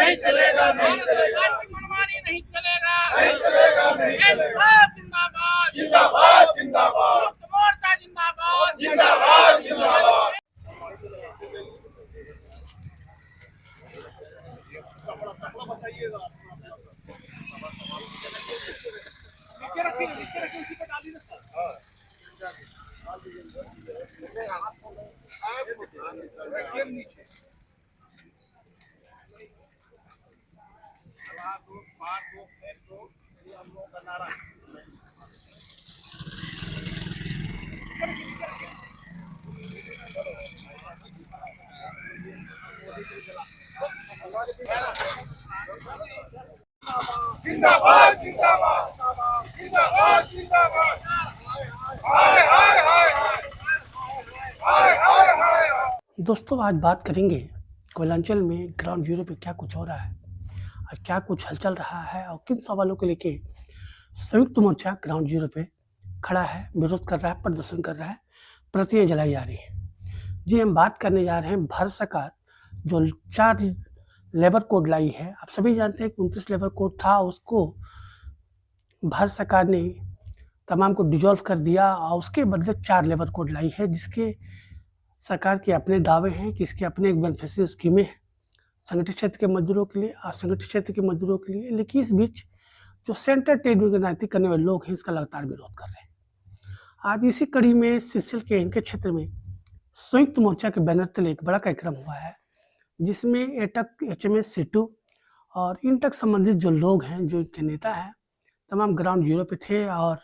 नहीं चलेगा, नहीं चलेगा, मनमानी नहीं चलेगा, नहीं चलेगा, नहीं चलेगा। जिंदाबाद, जिंदाबाद, जिंदाबाद, मुक्त मोर्चा जिंदाबाद, जिंदाबाद, जिंदाबाद। जिंदाबाद, जिंदाबाद, जिंदाबाद, जिंदाबाद। हाय हाय हाय हाय हाय हाय। दोस्तों, आज बात करेंगे कोयलांचल में ग्राउंड जीरो पे क्या कुछ हो रहा है और क्या कुछ हलचल रहा है और किन सवालों को लेके संयुक्त मोर्चा ग्राउंड जीरो पे खड़ा है, विरोध कर रहा है, प्रदर्शन कर रहा है, प्रतियां जलाई जा रही है। जी, हम बात करने जा रहे हैं भारत सरकार जो 4 लेबर कोड लाई है। आप सभी जानते हैं कि 29 लेबर कोड था, उसको भारत सरकार ने तमाम को डिजॉल्व कर दिया और उसके बदले 4 लेबर कोड लाई है, जिसके सरकार के अपने दावे हैं कि इसके अपने एक बेनिफिशियरी स्कीमें हैं संगठित क्षेत्र के मजदूरों के लिए, असंगठित क्षेत्र के मजदूरों के लिए। लेकिन इस बीच जो सेंटर ट्रेड यूनियन की राजनीति करने वाले लोग हैं, इसका लगातार विरोध कर रहे हैं। आज इसी कड़ी में सीसीएल के इनके क्षेत्र में संयुक्त मोर्चा के बैनर तले एक बड़ा कार्यक्रम हुआ है, जिसमें एटक, एचएमएस, सीटू और इन तक संबंधित जो लोग हैं, जो इनके नेता हैं, तमाम ग्राउंड जीरो पे थे और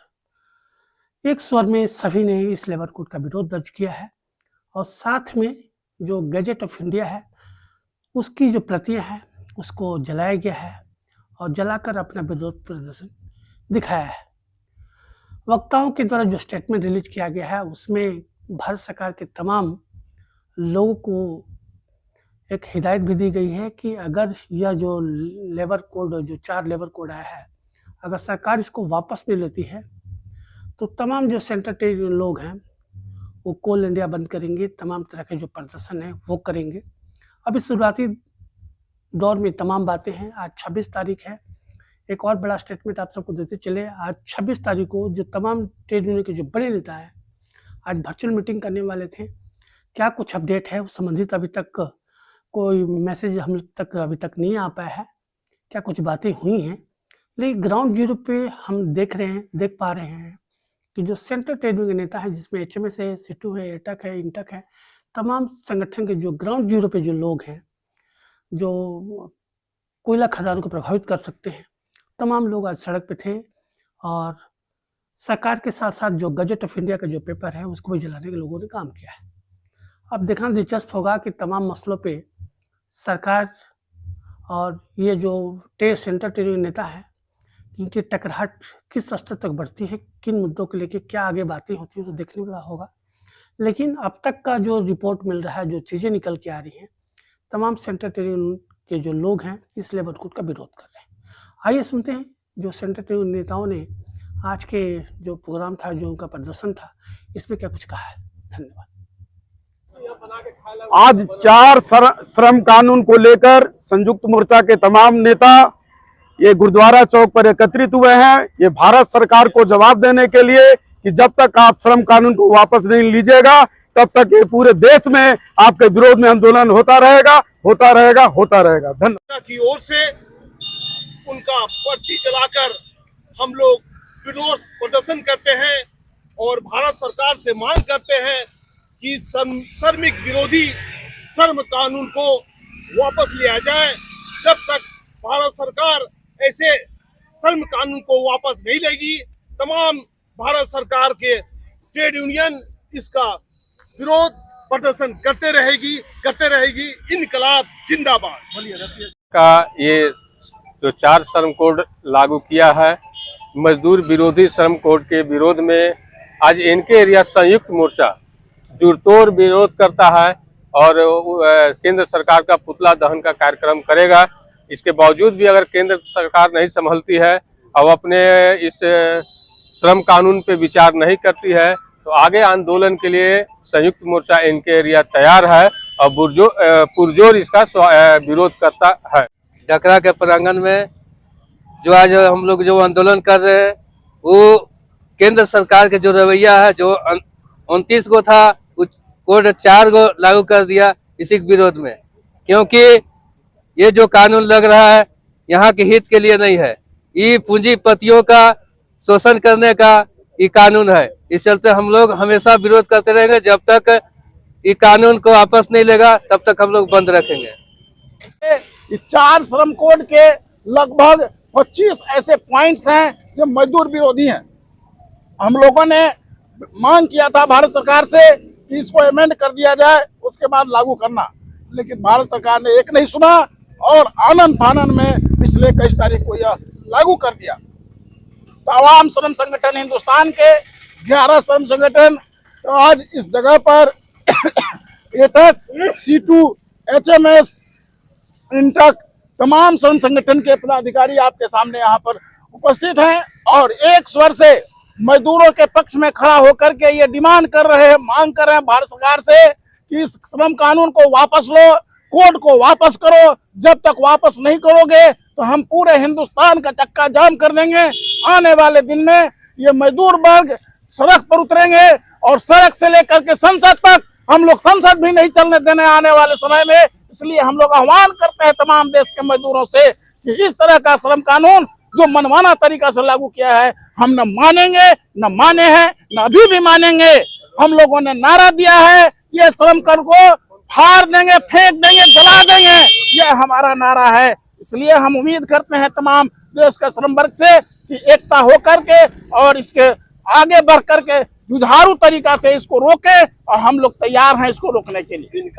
एक स्वर में सभी ने इस लेबर कोड का विरोध दर्ज किया है। और साथ में जो गैजेट ऑफ इंडिया है, उसकी जो प्रतियां हैं, उसको जलाया गया है और जलाकर अपना विरोध प्रदर्शन दिखाया है। वक्ताओं के द्वारा जो स्टेटमेंट रिलीज किया गया है, उसमें भारत सरकार के तमाम लोगों को एक हिदायत भी दी गई है कि अगर यह जो लेबर कोड, जो 4 लेबर कोड आया है, अगर सरकार इसको वापस नहीं लेती है तो तमाम जो सेंटर ट्रेड लोग हैं वो कोल इंडिया बंद करेंगे, तमाम तरह के जो प्रदर्शन है वो करेंगे। अभी शुरुआती दौर में तमाम बातें हैं। आज 26 तारीख है। एक और बड़ा स्टेटमेंट आप सबको देते चले, आज 26 तारीख को जो तमाम ट्रेड यूनियन के जो बड़े नेता हैं, आज वर्चुअल मीटिंग करने वाले थे। क्या कुछ अपडेट है उस संबंधित अभी तक कोई मैसेज हम तक अभी तक नहीं आ पाया है, क्या कुछ बातें हुई हैं। लेकिन ग्राउंड जीरो पे हम देख पा रहे हैं कि जो सेंटर ट्रेड यूनियन के नेता हैं, जिसमें एचएमएस है, सीटू है, एटक है, इंटक है, तमाम संगठन के जो ग्राउंड जीरो पे जो लोग हैं, जो कोयला खदानों को प्रभावित कर सकते हैं, तमाम लोग आज सड़क पे थे और सरकार के साथ साथ जो गजट ऑफ इंडिया का जो पेपर है, उसको भी जलाने के लोगों ने काम किया है। अब देखना दिलचस्प होगा कि तमाम मसलों पे सरकार और ये जो सेंटर ट्रेड यूनियन नेता है, इनकी टकराहट किस स्तर तक बढ़ती है, किन मुद्दों को लेकर क्या आगे बातें होती हैं, तो देखने वाला होगा। लेकिन अब तक का जो रिपोर्ट मिल रहा है, जो चीज़ें निकल के आ रही हैं, तमाम सेंटर ट्रेड यूनियन के जो लोग हैं इस लेबर कोड का विरोध कर रहे हैं। आइए सुनते हैं जो सेंटर ट्रेड यूनियन नेताओं ने आज के जो प्रोग्राम था, जो उनका प्रदर्शन था, इसमें क्या कुछ कहा है। धन्यवाद। आज 4 श्रम कानून को लेकर संयुक्त मोर्चा के तमाम नेता ये गुरुद्वारा चौक पर एकत्रित हुए हैं। ये भारत सरकार को जवाब देने के लिए कि जब तक आप श्रम कानून को वापस नहीं लीजिएगा, तब तक ये पूरे देश में आपके विरोध में आंदोलन होता रहेगा, होता रहेगा, होता रहेगा। धन्यवाद की ओर से उनका पर्ची चलाकर हम लोग विरोध प्रदर्शन करते हैं और भारत सरकार से मांग करते हैं कि श्रमिक विरोधी श्रम कानून को वापस लिया जाए। जब तक भारत सरकार ऐसे श्रम कानून को वापस नहीं लेगी, तमाम भारत सरकार के ट्रेड यूनियन इसका विरोध प्रदर्शन करते रहेगी। इनकलाब जिंदाबाद का ये जो 4 श्रम कोड लागू किया है, मजदूर विरोधी श्रम कोड के विरोध में आज इनके एरिया संयुक्त मोर्चा जुड़तोड़ विरोध करता है और केंद्र सरकार का पुतला दहन का कार्यक्रम करेगा। इसके बावजूद भी अगर केंद्र सरकार नहीं संभलती है और अपने इस श्रम कानून पे विचार नहीं करती है, तो आगे आंदोलन के लिए संयुक्त मोर्चा इनके एरिया तैयार है और पुरजोर इसका विरोध करता है। ढकरा के प्रांगण में जो आज हम लोग जो आंदोलन कर रहे हैं, वो केंद्र सरकार के जो रवैया है, जो 29 को था कोड 4 को लागू कर दिया इसी के विरोध में, क्योंकि ये जो कानून लग रहा है यहाँ के हित के लिए नहीं है, ये पूंजीपतियों का शोषण करने का ये कानून है। इस चलते हम लोग हमेशा विरोध करते रहेंगे, जब तक ये कानून को वापस नहीं लेगा तब तक हम लोग बंद रखेंगे। इस 4 श्रम कोड के लगभग 25 ऐसे पॉइंट्स हैं जो मजदूर विरोधी हैं। हम लोगों ने मांग किया था भारत सरकार से कि इसको अमेंड कर दिया जाए, उसके बाद लागू करना, लेकिन भारत सरकार ने एक नहीं सुना और आनन फानन में पिछले 21 तारीख को यह लागू कर दिया। तमाम श्रम संगठन, हिंदुस्तान के 11 श्रम संगठन तो आज इस जगह पर एटक, C2, HMS, इंटक, तमाम श्रम संगठन के पदाधिकारी आपके सामने यहाँ पर उपस्थित हैं और एक स्वर से मजदूरों के पक्ष में खड़ा होकर के ये डिमांड कर रहे हैं, मांग कर रहे हैं भारत सरकार से कि इस श्रम कानून को वापस लो, कोड को वापस करो। जब तक वापस नहीं करोगे तो हम पूरे हिंदुस्तान का चक्का जाम कर देंगे। आने वाले दिन में ये मजदूर वर्ग सड़क पर उतरेंगे और सड़क से लेकर के संसद तक हम लोग संसद भी नहीं चलने देने आने वाले समय में। इसलिए हम लोग आह्वान करते हैं तमाम देश के मजदूरों से कि इस तरह का श्रम कानून जो मनमाना तरीका से लागू किया है हम न मानेंगे, न माने हैं, न अभी भी मानेंगे। हम लोगों ने नारा दिया है, ये श्रम कर को फाड़ देंगे, फेंक देंगे, जला देंगे, ये हमारा नारा है। इसलिए हम उम्मीद करते हैं तमाम देश के श्रम वर्ग से कि एकता होकर के और इसके आगे बढ़ करके जुझारू तरीका से इसको रोके और हम लोग तैयार हैं इसको रोकने के लिए।